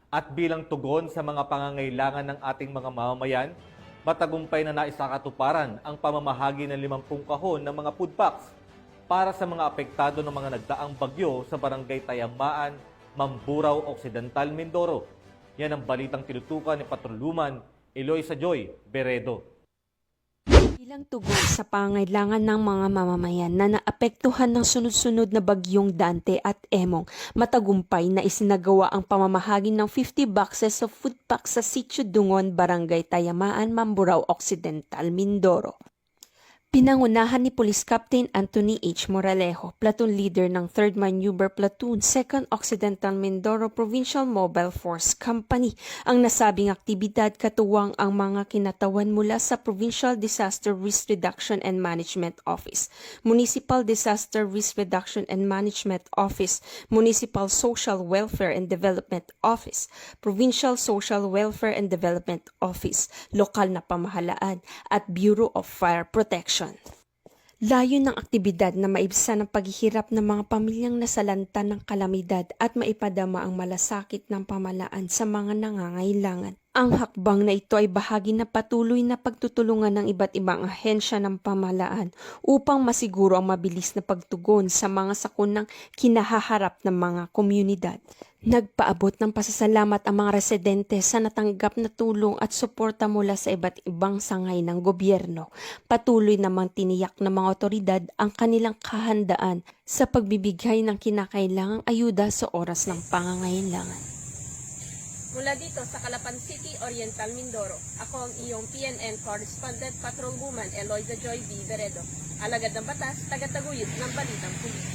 At bilang tugon sa mga pangangailangan ng ating mga mamamayan, matagumpay na naisakatuparan ang pamamahagi ng 50 kahon ng mga food packs para sa mga apektado ng mga nagdaang bagyo sa Barangay Tayamaan, Mamburao Occidental, Mindoro. Yan ang balitang tinutukan ni Patroluman Eloisa Joy Beredo. Bilang tugon sa pangailangan ng mga mamamayan na naapektuhan ng sunod-sunod na bagyong Dante at Emong, matagumpay na isinagawa ang pamamahagi ng 50 boxes of food packs sa Sitio Dungon, Barangay Tayamaan, Mamburao Occidental, Mindoro. Pinangunahan ni Police Captain Anthony H. Moralejo, platoon leader ng 3rd Maneuver Platoon, 2nd Occidental Mindoro Provincial Mobile Force Company, ang nasabing aktibidad katuwang ang mga kinatawan mula sa Provincial Disaster Risk Reduction and Management Office, Municipal Disaster Risk Reduction and Management Office, Municipal Social Welfare and Development Office, Provincial Social Welfare and Development Office, lokal na pamahalaan, at Bureau of Fire Protection. Layo ng aktibidad na maibsan ang paghihirap ng mga pamilyang nasalanta ng kalamidad at maipadama ang malasakit ng pamalaan sa mga nangangailangan. Ang hakbang na ito ay bahagi na patuloy na pagtutulungan ng iba't ibang ahensya ng pamahalaan upang masiguro ang mabilis na pagtugon sa mga sakunang kinahaharap ng mga komunidad. Nagpaabot ng pasasalamat ang mga residente sa natanggap na tulong at suporta mula sa iba't ibang sangay ng gobyerno. Patuloy namang tiniyak ng mga otoridad ang kanilang kahandaan sa pagbibigay ng kinakailangang ayuda sa oras ng pangangailangan. Mula dito sa Calapan City, Oriental, Mindoro, ako ang iyong PNN Correspondent Patrolwoman Eloisa Joy B. Beredo, alagad ng batas, tagataguyod ng Balitang Pulis.